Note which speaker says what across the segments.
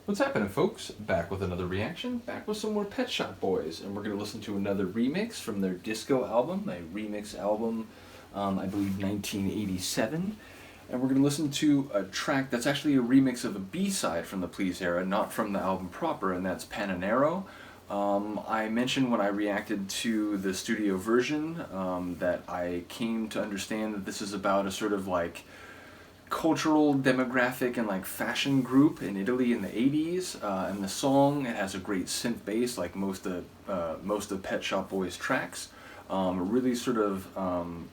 Speaker 1: What's happening, folks? Back with another reaction, back with some more Pet Shop Boys, and we're going to listen to another remix from their disco album, a remix album, I believe 1987, and we're going to listen to a track that's actually a remix of a B-side from the Please era, not from the album proper, and that's Paninaro. I mentioned when I reacted to the studio version that I came to understand that this is about a sort of like cultural demographic and like fashion group in Italy in the 80s, and the song, it has a great synth bass like most of Pet Shop Boys tracks. A really sort of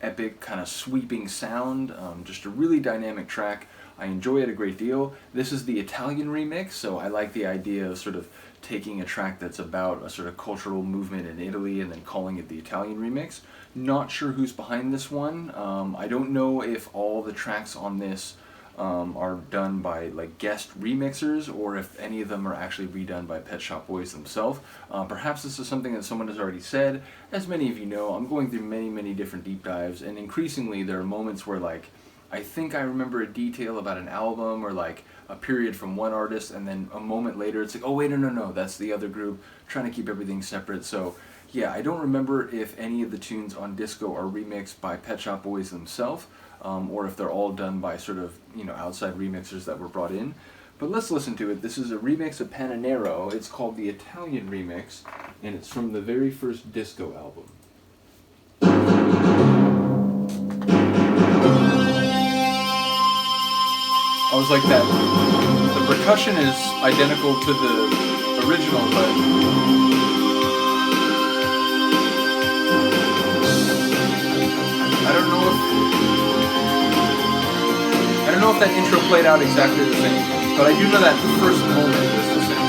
Speaker 1: epic kind of sweeping sound, just a really dynamic track. I enjoy it a great deal. This is the Italian remix, so I like the idea of sort of taking a track that's about a sort of cultural movement in Italy and then calling it the Italian remix. Not sure who's behind this one. I don't know if all the tracks on this are done by like guest remixers or if any of them are actually redone by Pet Shop Boys themselves. Perhaps this is something that someone has already said. As many of you know, I'm going through many different deep dives, and increasingly there are moments where like I think I remember a detail about an album or like a period from one artist, and then a moment later it's like, oh wait, no, that's the other group, trying to keep everything separate. So yeah, I don't remember if any of the tunes on Disco are remixed by Pet Shop Boys themselves, or if they're all done by sort of, you know, outside remixers that were brought in. But let's listen to it. This is a remix of Paninaro. It's called the Italian remix, and it's from the very first Disco album. I was like that. The percussion is identical to the original, but I don't know if that intro played out exactly the same, but I do know that first moment was the same.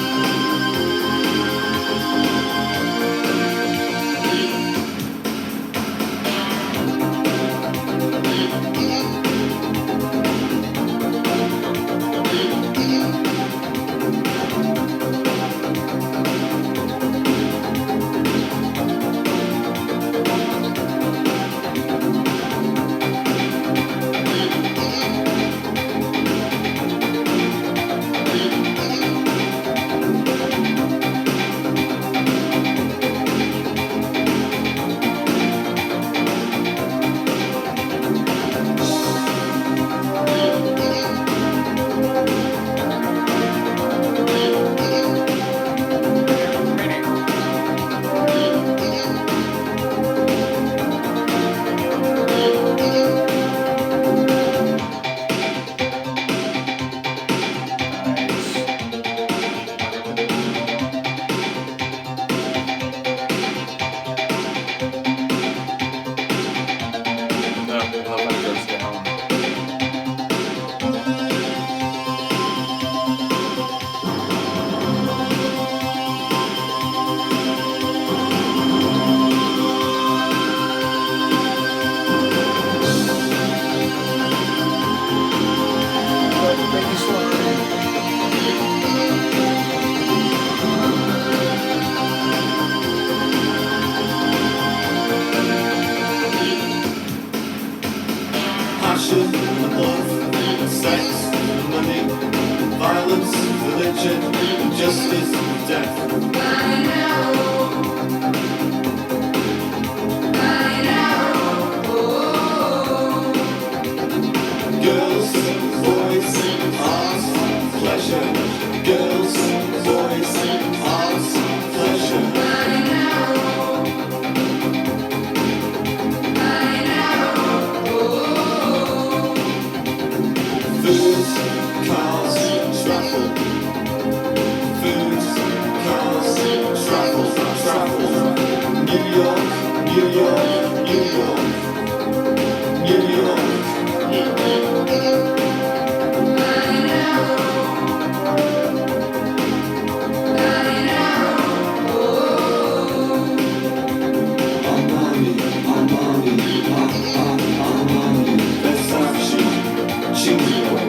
Speaker 2: Love, sex, money, violence, religion, justice, death. Girls, boys, art, pleasure. Girls, boys, art, pleasure. Food, cars, travel. Food, cars, travel. New York, New York, New York, New York. Armani, Armani, Versace, Chingway.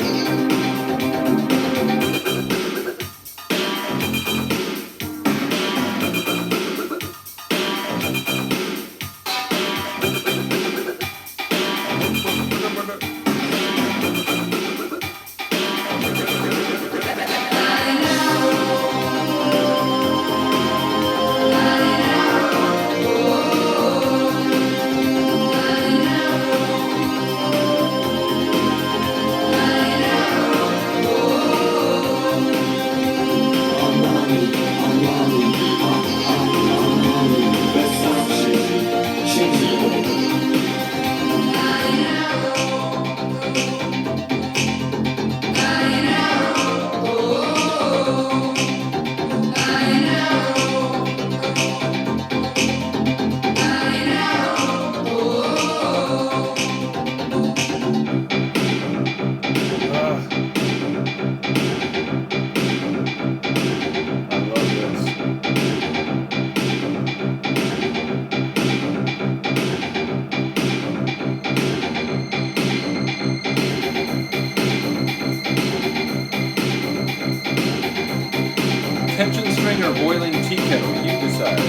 Speaker 1: tension string or boiling tea kettle? You decide.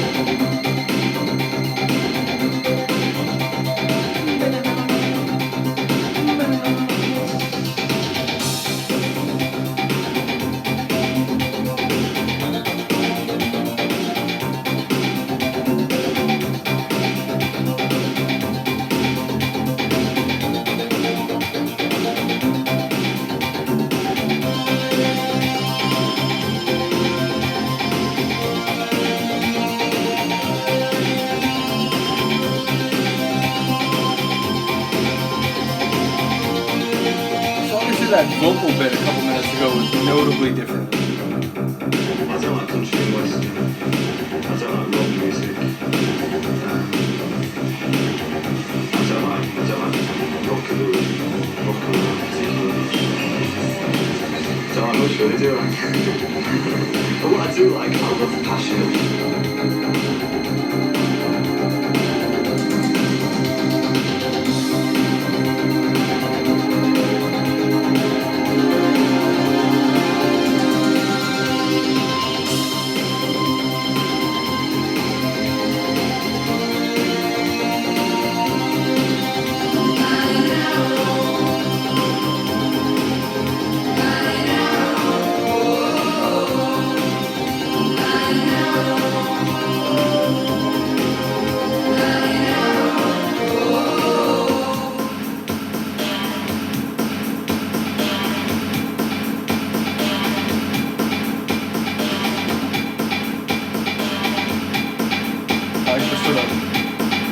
Speaker 1: That vocal bit a couple minutes ago was notably different.
Speaker 3: I don't like country and western. I don't like rock music. I don't like rockabilly particularly. Don't like much really, do I? But what I do like, I love passion.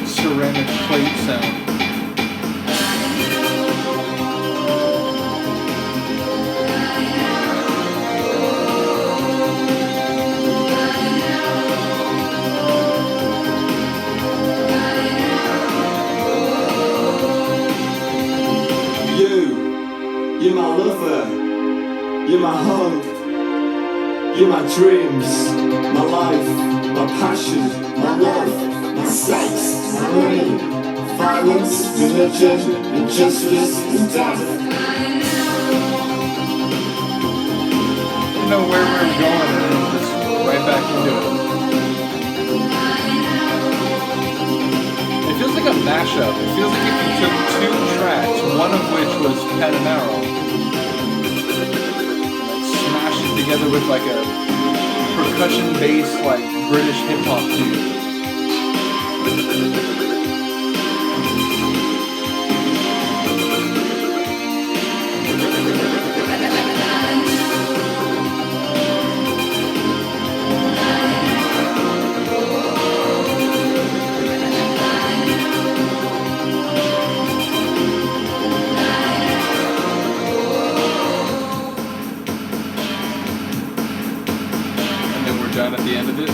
Speaker 1: Ceramic plate sound.
Speaker 2: You're my lover, you're my hope, you're my dreams, my life, my passion, my love, my sex, my money, violence, religion, injustice, and death.
Speaker 1: You know where we're going, and just right back into it. It feels like a mashup. It feels like if you took two tracks, one of which was Paninaro, smashed it together with like a percussion based like British hip hop tune. Done at the end of it?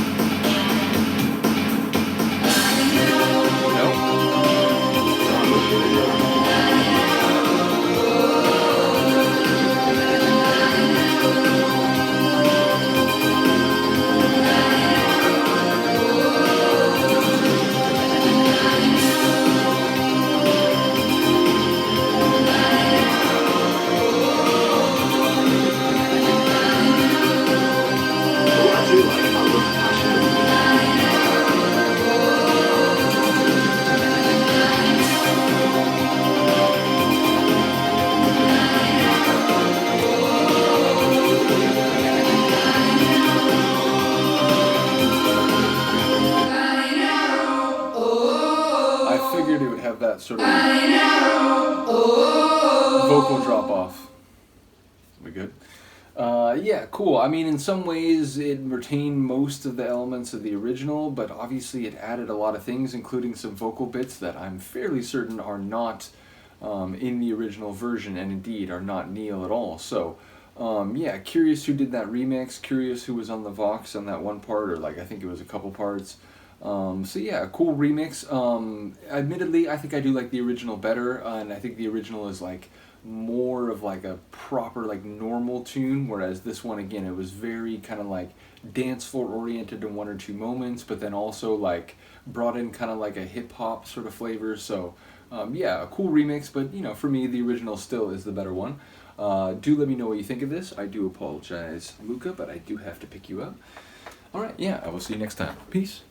Speaker 1: It would have that sort of vocal drop off. We good? Yeah, cool. I mean, in some ways it retained most of the elements of the original, but obviously it added a lot of things, including some vocal bits that I'm fairly certain are not in the original version, and indeed are not Neil at all. So yeah, curious who did that remix, curious who was on the Vox on that one part, or like I think it was a couple parts. So yeah, cool remix. Admittedly, I think I do like the original better, and I think the original is like more of like a proper like normal tune, whereas this one, again, it was very kind of like dance floor oriented in one or two moments, but then also like brought in kind of like a hip hop sort of flavor. So yeah, a cool remix, but you know, for me the original still is the better one. Do let me know what you think of this. I do apologize, Luca, but I do have to pick you up. All right, yeah, I will see you next time. Peace.